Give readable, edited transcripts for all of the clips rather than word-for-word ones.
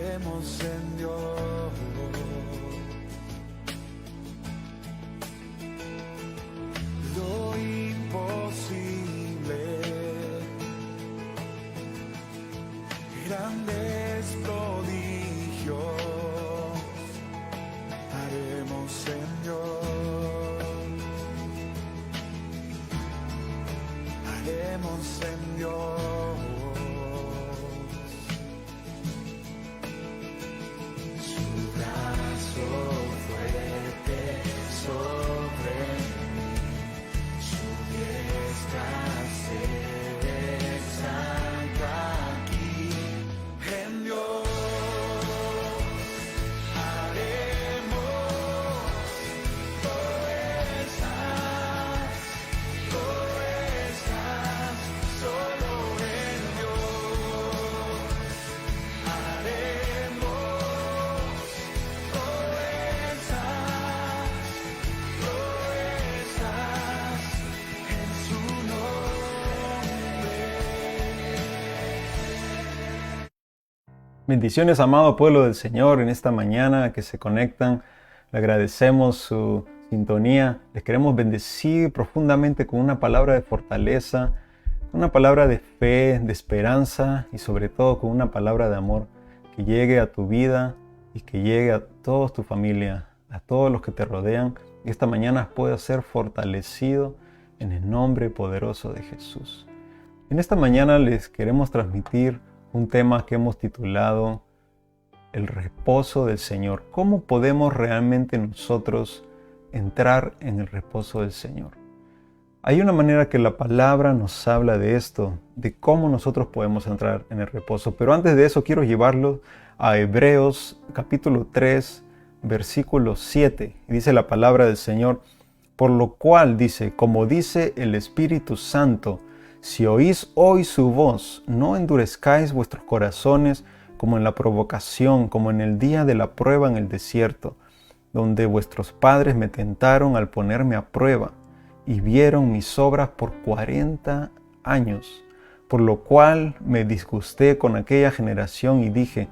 haremos en Dios lo imposible, grandes prodigios haremos en Dios, haremos en Dios. Bendiciones, amado pueblo del Señor, en esta mañana que se conectan. Le agradecemos su sintonía. Les queremos bendecir profundamente con una palabra de fortaleza, una palabra de fe, de esperanza y sobre todo con una palabra de amor que llegue a tu vida y que llegue a toda tu familia, a todos los que te rodean. Y esta mañana puedas ser fortalecido en el nombre poderoso de Jesús. En esta mañana les queremos transmitir un tema que hemos titulado El reposo del Señor. ¿Cómo podemos realmente nosotros entrar en el reposo del Señor? Hay una manera que la palabra nos habla de esto, de cómo nosotros podemos entrar en el reposo. Pero antes de eso quiero llevarlo a Hebreos capítulo 3, versículo 7. Dice la palabra del Señor, por lo cual dice, como dice el Espíritu Santo, si oís hoy su voz, no endurezcáis vuestros corazones como en la provocación, como en el día de la prueba en el desierto, donde vuestros padres me tentaron al ponerme a prueba y vieron mis obras por 40 años, por lo cual me disgusté con aquella generación y dije,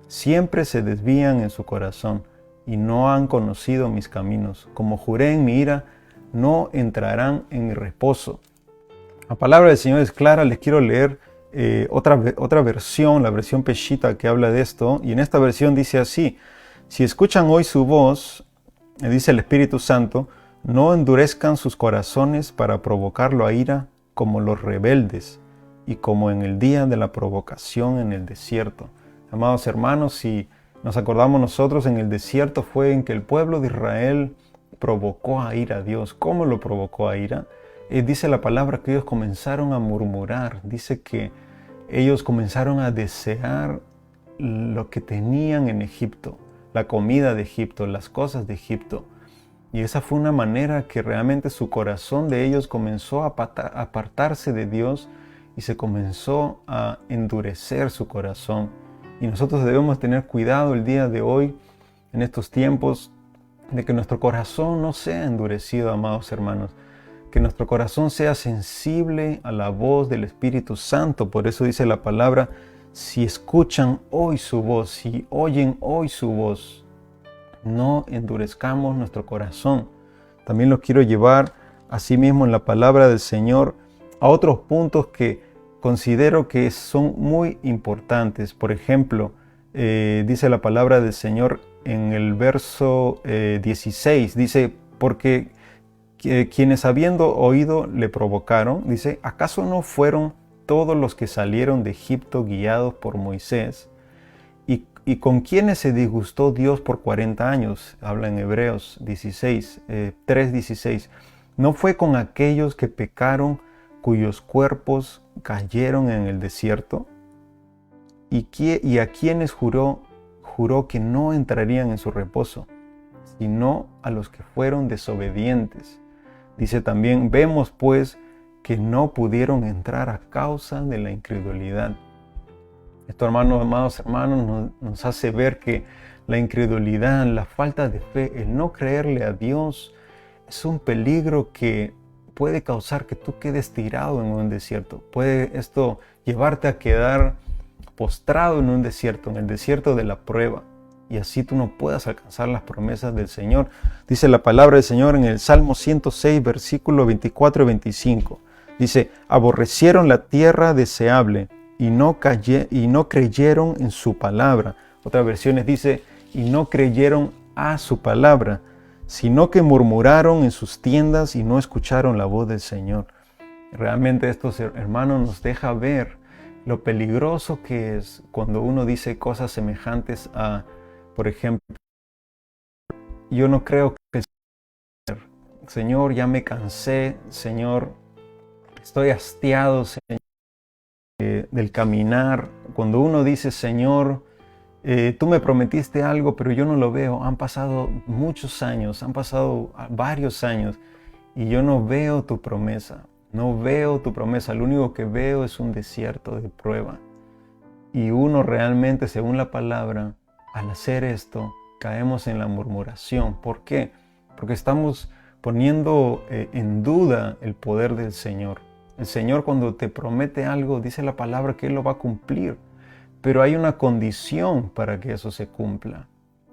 siempre se desvían en su corazón y no han conocido mis caminos. Como juré en mi ira, no entrarán en mi reposo. La palabra del Señor es clara. Les quiero leer otra versión, la versión Peshitta que habla de esto. Y en esta versión dice así, si escuchan hoy su voz, dice el Espíritu Santo, no endurezcan sus corazones para provocarlo a ira como los rebeldes y como en el día de la provocación en el desierto. Amados hermanos, si nos acordamos nosotros, en el desierto fue en que el pueblo de Israel provocó a ira a Dios. ¿Cómo lo provocó a ira? Dice la palabra que ellos comenzaron a murmurar, dice que ellos comenzaron a desear lo que tenían en Egipto, la comida de Egipto, las cosas de Egipto. Y esa fue una manera que realmente su corazón de ellos comenzó a apartarse de Dios y se comenzó a endurecer su corazón. Y nosotros debemos tener cuidado el día de hoy, en estos tiempos, de que nuestro corazón no sea endurecido, amados hermanos. Que nuestro corazón sea sensible a la voz del Espíritu Santo. Por eso dice la palabra, si escuchan hoy su voz, si oyen hoy su voz, no endurezcamos nuestro corazón. También lo quiero llevar así mismo en la palabra del Señor a otros puntos que considero que son muy importantes. Por ejemplo, dice la palabra del Señor en el verso 16, dice, porque quienes habiendo oído le provocaron, dice, ¿acaso no fueron todos los que salieron de Egipto guiados por Moisés? ¿Y con quienes se disgustó Dios por 40 años? Habla en Hebreos 3:16. ¿No fue con aquellos que pecaron, cuyos cuerpos cayeron en el desierto? ¿Y a quienes juró que no entrarían en su reposo, sino a los que fueron desobedientes? Dice también, vemos pues que no pudieron entrar a causa de la incredulidad. Esto, hermanos, amados hermanos, nos hace ver que la incredulidad, la falta de fe, el no creerle a Dios, es un peligro que puede causar que tú quedes tirado en un desierto. Puede esto llevarte a quedar postrado en un desierto, en el desierto de la prueba. Y así tú no puedas alcanzar las promesas del Señor. Dice la palabra del Señor en el Salmo 106, versículo 24 y 25. Dice, aborrecieron la tierra deseable y no creyeron en su palabra. Otras versiones dice, y no creyeron a su palabra, sino que murmuraron en sus tiendas y no escucharon la voz del Señor. Realmente estos hermanos nos deja ver lo peligroso que es cuando uno dice cosas semejantes a, por ejemplo, yo no creo que Señor, ya me cansé, Señor, estoy hastiado, Señor, del caminar. Cuando uno dice, Señor, tú me prometiste algo, pero yo no lo veo. Han pasado muchos años, han pasado varios años y yo no veo tu promesa. No veo tu promesa. Lo único que veo es un desierto de prueba. Y uno realmente, según la palabra, al hacer esto, caemos en la murmuración. ¿Por qué? Porque estamos poniendo en duda el poder del Señor. El Señor, cuando te promete algo, dice la palabra que Él lo va a cumplir. Pero hay una condición para que eso se cumpla.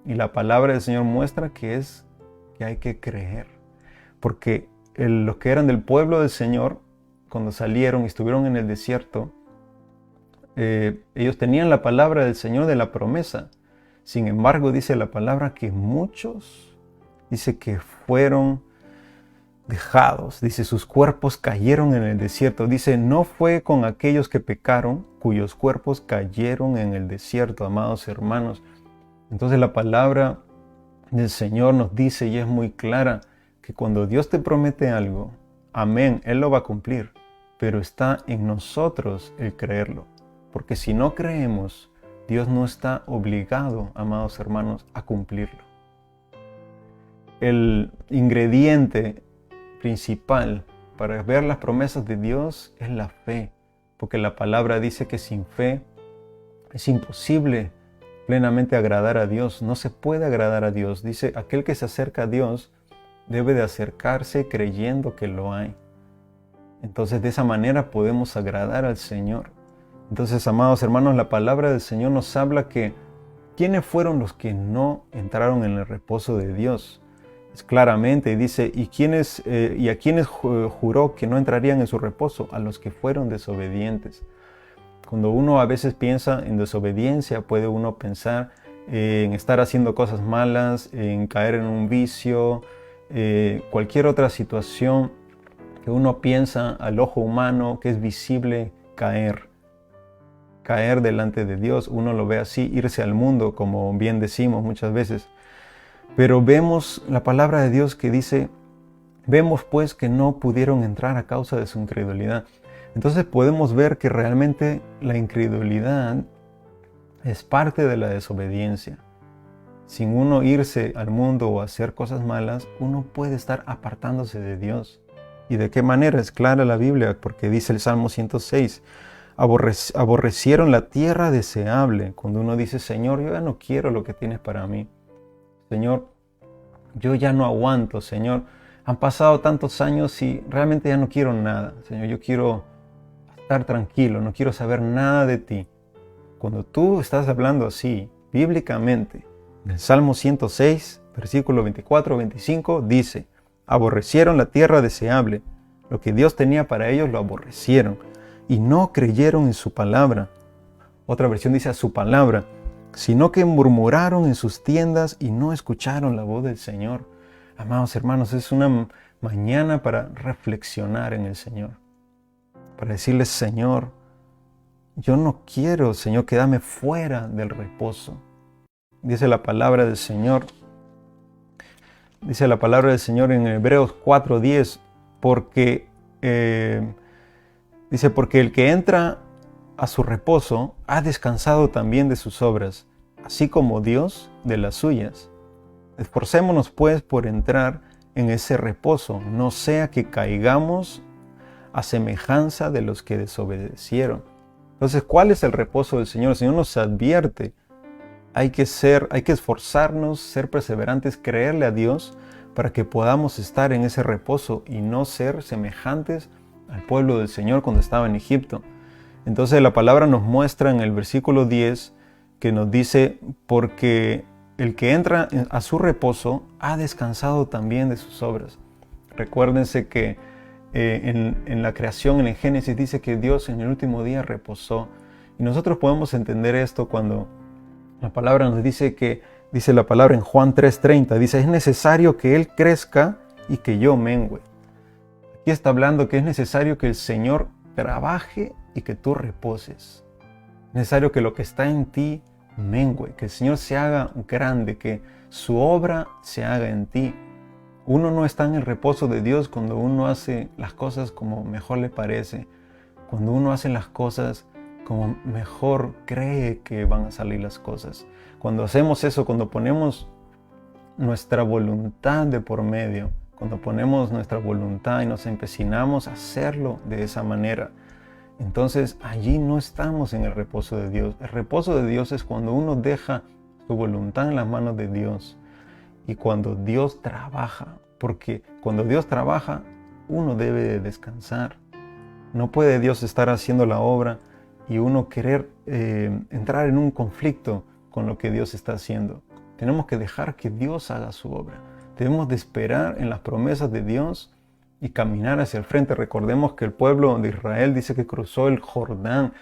Y la palabra del Señor muestra que hay que creer. Porque los que eran del pueblo del Señor, cuando salieron y estuvieron en el desierto, ellos tenían la palabra del Señor de la promesa. Sin embargo, dice la palabra que muchos, dice que fueron dejados, dice sus cuerpos cayeron en el desierto. Dice, no fue con aquellos que pecaron, cuyos cuerpos cayeron en el desierto, amados hermanos. Entonces la palabra del Señor nos dice, y es muy clara, que cuando Dios te promete algo, amén, Él lo va a cumplir, pero está en nosotros el creerlo. Porque si no creemos, Dios no está obligado, amados hermanos, a cumplirlo. El ingrediente principal para ver las promesas de Dios es la fe, porque la palabra dice que sin fe es imposible plenamente agradar a Dios. No se puede agradar a Dios. Dice, aquel que se acerca a Dios debe de acercarse creyendo que lo hay. Entonces de esa manera podemos agradar al Señor. Entonces, amados hermanos, la palabra del Señor nos habla que ¿quiénes fueron los que no entraron en el reposo de Dios? Es claramente, dice, ¿y a quiénes juró que no entrarían en su reposo? A los que fueron desobedientes. Cuando uno a veces piensa en desobediencia, puede uno pensar en estar haciendo cosas malas, en caer en un vicio, cualquier otra situación que uno piensa al ojo humano que es visible caer delante de Dios. Uno lo ve así, irse al mundo, como bien decimos muchas veces. Pero vemos la palabra de Dios que dice, vemos pues que no pudieron entrar a causa de su incredulidad. Entonces podemos ver que realmente la incredulidad es parte de la desobediencia. Sin uno irse al mundo o hacer cosas malas, uno puede estar apartándose de Dios. ¿Y de qué manera? Es clara la Biblia, porque dice el Salmo 106, aborrecieron la tierra deseable. Cuando uno dice, Señor, yo ya no quiero lo que tienes para mí. Señor, yo ya no aguanto, Señor. Han pasado tantos años y realmente ya no quiero nada. Señor, yo quiero estar tranquilo, no quiero saber nada de ti. Cuando tú estás hablando así, bíblicamente, en el Salmo 106, versículo 24-25, dice, aborrecieron la tierra deseable. Lo que Dios tenía para ellos lo aborrecieron y no creyeron en su palabra. Otra versión dice a su palabra, sino que murmuraron en sus tiendas y no escucharon la voz del Señor. Amados hermanos, es una mañana para reflexionar en el Señor. Para decirle, Señor, yo no quiero, Señor, quedarme fuera del reposo. Dice la palabra del Señor. Dice la palabra del Señor en Hebreos 4:10, porque el que entra a su reposo ha descansado también de sus obras, así como Dios de las suyas. Esforcémonos pues por entrar en ese reposo, no sea que caigamos a semejanza de los que desobedecieron. Entonces, ¿cuál es el reposo del Señor? El Señor nos advierte, hay que esforzarnos, ser perseverantes, creerle a Dios para que podamos estar en ese reposo y no ser semejantes al pueblo del Señor cuando estaba en Egipto. Entonces la palabra nos muestra en el versículo 10 que nos dice, porque el que entra a su reposo ha descansado también de sus obras. Recuérdense que en la creación, en el Génesis, dice que Dios en el último día reposó. Y nosotros podemos entender esto cuando la palabra nos dice que, dice la palabra en Juan 3:30, dice, es necesario que Él crezca y que yo mengüe. Aquí está hablando que es necesario que el Señor trabaje y que tú reposes. Es necesario que lo que está en ti mengüe, que el Señor se haga grande, que su obra se haga en ti. Uno no está en el reposo de Dios cuando uno hace las cosas como mejor le parece, cuando uno hace las cosas como mejor cree que van a salir las cosas. Cuando hacemos eso, cuando ponemos nuestra voluntad de por medio, cuando ponemos nuestra voluntad y nos empecinamos a hacerlo de esa manera, entonces allí no estamos en el reposo de Dios. El reposo de Dios es cuando uno deja su voluntad en las manos de Dios y cuando Dios trabaja, porque cuando Dios trabaja, uno debe de descansar. No puede Dios estar haciendo la obra y uno querer entrar en un conflicto con lo que Dios está haciendo. Tenemos que dejar que Dios haga su obra. Debemos de esperar en las promesas de Dios y caminar hacia el frente. Recordemos que el pueblo de Israel dice que cruzó el Jordán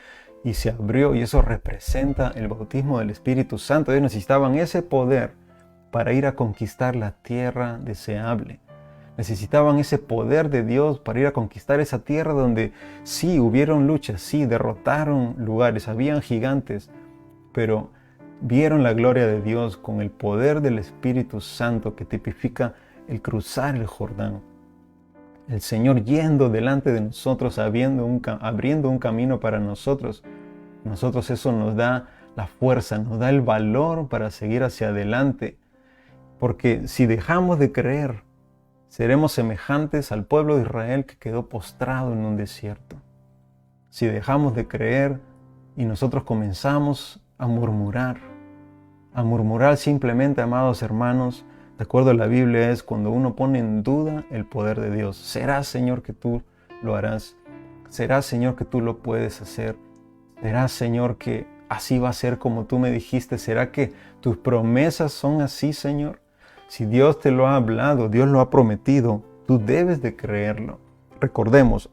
y se abrió, y eso representa el bautismo del Espíritu Santo. Ellos necesitaban ese poder para ir a conquistar la tierra deseable. Necesitaban ese poder de Dios para ir a conquistar esa tierra donde sí hubieron luchas, sí derrotaron lugares, habían gigantes, pero vieron la gloria de Dios con el poder del Espíritu Santo que tipifica el cruzar el Jordán. El Señor yendo delante de nosotros, abriendo un camino para nosotros. Nosotros eso nos da la fuerza, nos da el valor para seguir hacia adelante. Porque si dejamos de creer, seremos semejantes al pueblo de Israel que quedó postrado en un desierto. Si dejamos de creer y nosotros comenzamos a murmurar simplemente, amados hermanos, de acuerdo a la Biblia, es cuando uno pone en duda el poder de Dios. ¿Será, Señor, que tú lo harás? ¿Será, Señor, que tú lo puedes hacer? ¿Será, Señor, que así va a ser como tú me dijiste? ¿Será que tus promesas son así, Señor? Si Dios te lo ha hablado, Dios lo ha prometido, tú debes de creerlo. Recordemos,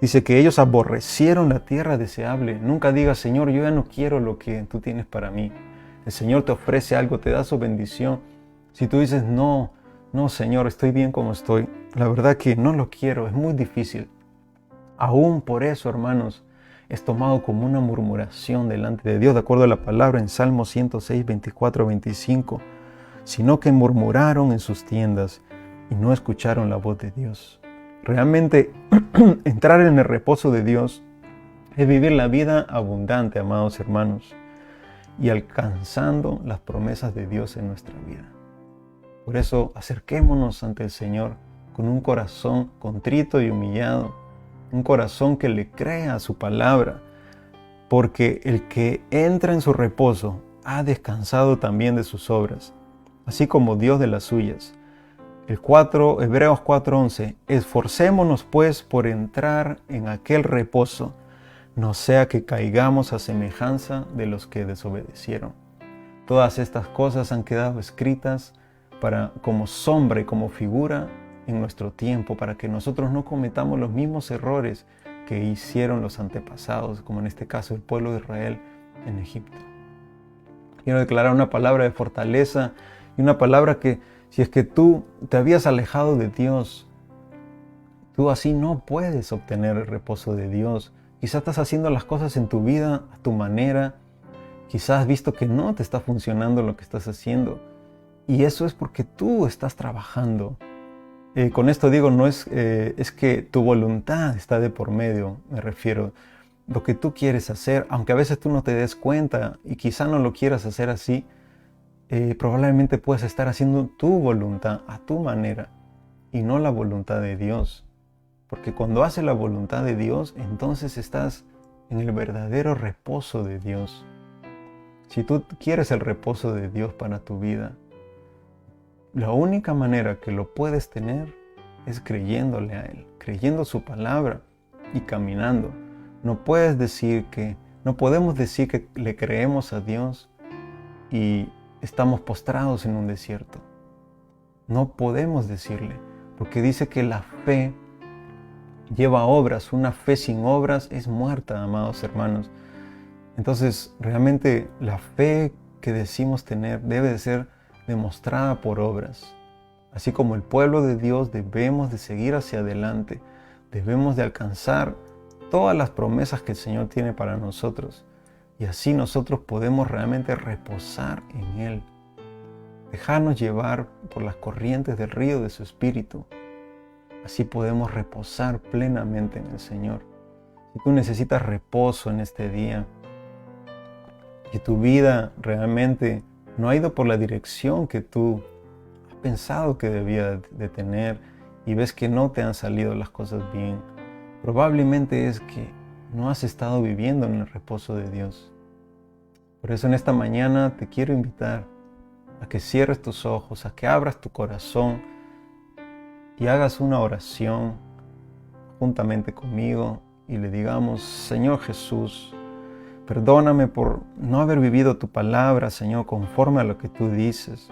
dice que ellos aborrecieron la tierra deseable. Nunca digas, Señor, yo ya no quiero lo que tú tienes para mí. El Señor te ofrece algo, te da su bendición. Si tú dices, no, Señor, estoy bien como estoy, la verdad que no lo quiero, es muy difícil. Aún por eso, hermanos, es tomado como una murmuración delante de Dios, de acuerdo a la palabra en Salmo 106, 24, 25, sino que murmuraron en sus tiendas y no escucharon la voz de Dios. Realmente, entrar en el reposo de Dios es vivir la vida abundante, amados hermanos, y alcanzando las promesas de Dios en nuestra vida. Por eso, acerquémonos ante el Señor con un corazón contrito y humillado, un corazón que le crea a su palabra, porque el que entra en su reposo ha descansado también de sus obras, así como Dios de las suyas. Hebreos 4:11, esforcémonos pues por entrar en aquel reposo, no sea que caigamos a semejanza de los que desobedecieron. Todas estas cosas han quedado escritas como sombra y como figura en nuestro tiempo, para que nosotros no cometamos los mismos errores que hicieron los antepasados, como en este caso el pueblo de Israel en Egipto. Quiero declarar una palabra de fortaleza y una palabra que si es que tú te habías alejado de Dios, tú así no puedes obtener el reposo de Dios. Quizás estás haciendo las cosas en tu vida a tu manera, quizás has visto que no te está funcionando lo que estás haciendo. Y eso es porque tú estás trabajando. Con esto digo, no es que tu voluntad está de por medio, me refiero. Lo que tú quieres hacer, aunque a veces tú no te des cuenta y quizá no lo quieras hacer así, probablemente puedes estar haciendo tu voluntad a tu manera y no la voluntad de Dios. Porque cuando haces la voluntad de Dios, entonces estás en el verdadero reposo de Dios. Si tú quieres el reposo de Dios para tu vida, la única manera que lo puedes tener es creyéndole a Él, creyendo su palabra y caminando. No podemos decir que le creemos a Dios y estamos postrados en un desierto. No podemos decirle, porque dice que la fe lleva obras. Una fe sin obras es muerta, amados hermanos. Entonces, realmente la fe que decimos tener debe de ser demostrada por obras. Así como el pueblo de Dios debemos de seguir hacia adelante, debemos de alcanzar todas las promesas que el Señor tiene para nosotros. Y así nosotros podemos realmente reposar en Él. Dejarnos llevar por las corrientes del río de su Espíritu. Así podemos reposar plenamente en el Señor. Si tú necesitas reposo en este día, que tu vida realmente no ha ido por la dirección que tú has pensado que debía de tener y ves que no te han salido las cosas bien, probablemente es que no has estado viviendo en el reposo de Dios. Por eso en esta mañana te quiero invitar a que cierres tus ojos, a que abras tu corazón y hagas una oración juntamente conmigo y le digamos: Señor Jesús, perdóname por no haber vivido tu palabra, Señor, conforme a lo que tú dices.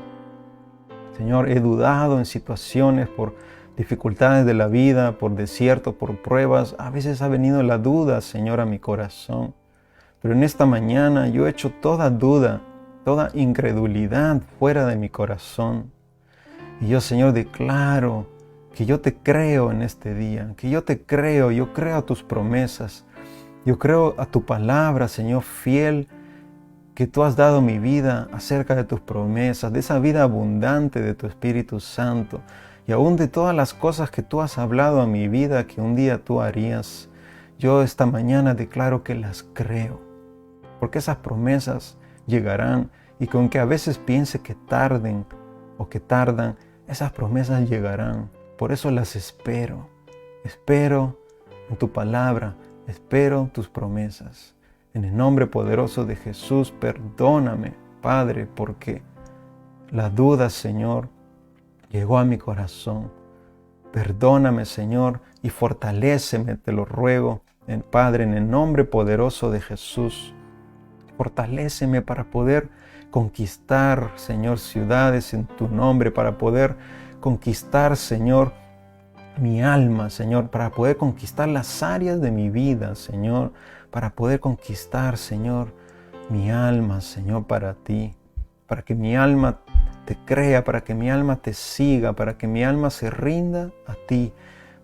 Señor, he dudado en situaciones por dificultades de la vida, por desiertos, por pruebas. A veces ha venido la duda, Señor, a mi corazón. Pero en esta mañana yo he hecho toda duda, toda incredulidad fuera de mi corazón. Y yo, Señor, declaro que yo te creo en este día, que yo te creo, yo creo a tus promesas. Yo creo a tu palabra, Señor, fiel, que tú has dado mi vida acerca de tus promesas, de esa vida abundante de tu Espíritu Santo y aún de todas las cosas que tú has hablado a mi vida que un día tú harías. Yo esta mañana declaro que las creo, porque esas promesas llegarán y que aunque a veces piense que tarden o que tardan, esas promesas llegarán. Por eso las espero. Espero en tu palabra. Espero tus promesas. En el nombre poderoso de Jesús, perdóname, Padre, porque la duda, Señor, llegó a mi corazón. Perdóname, Señor, y fortaléceme, te lo ruego, Padre, en el nombre poderoso de Jesús. Fortaléceme para poder conquistar, Señor, ciudades en tu nombre, para poder conquistar, Señor, mi alma, Señor, para poder conquistar las áreas de mi vida, Señor, para poder conquistar, Señor, mi alma, Señor, para ti, para que mi alma te crea, para que mi alma te siga, para que mi alma se rinda a ti,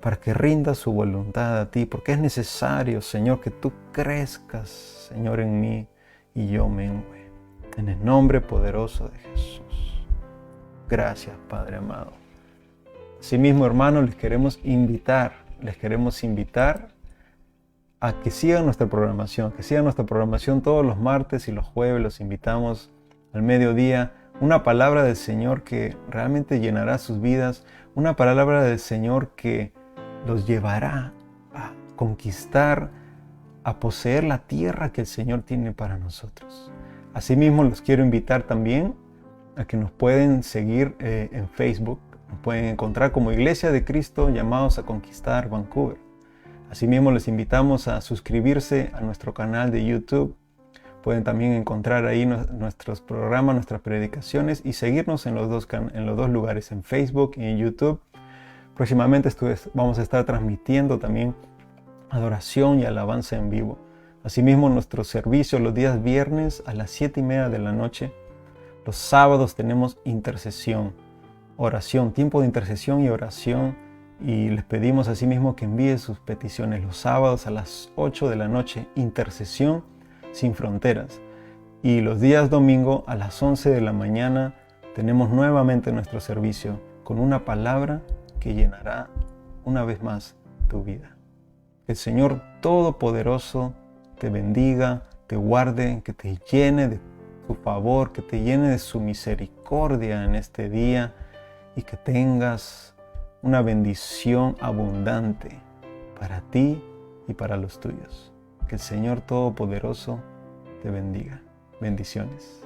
para que rinda su voluntad a ti, porque es necesario, Señor, que tú crezcas, Señor, en mí y yo mengue. En el nombre poderoso de Jesús. Gracias, Padre amado. Asimismo, hermanos, les queremos invitar a que sigan nuestra programación, todos los martes y los jueves. Los invitamos al mediodía, una palabra del Señor que realmente llenará sus vidas, una palabra del Señor que los llevará a conquistar, a poseer la tierra que el Señor tiene para nosotros. Asimismo, los quiero invitar también a que nos pueden seguir en Facebook. Nos pueden encontrar como Iglesia de Cristo Llamados a Conquistar Vancouver. Asimismo, les invitamos a suscribirse a nuestro canal de YouTube. Pueden también encontrar ahí nuestros programas, nuestras predicaciones y seguirnos en los dos lugares, en Facebook y en YouTube. Próximamente vamos a estar transmitiendo también adoración y alabanza en vivo. Asimismo, nuestros servicios los días viernes a las 7:30 de la noche. Los sábados tenemos intercesión, oración, tiempo de intercesión y oración. Y les pedimos asimismo que envíen sus peticiones los sábados a las 8 de la noche, intercesión sin fronteras. Y los días domingo a las 11 de la mañana tenemos nuevamente nuestro servicio con una palabra que llenará una vez más tu vida. Que el Señor Todopoderoso te bendiga, te guarde, que te llene de su favor, que te llene de su misericordia en este día y que tengas una bendición abundante para ti y para los tuyos. Que el Señor Todopoderoso te bendiga. Bendiciones.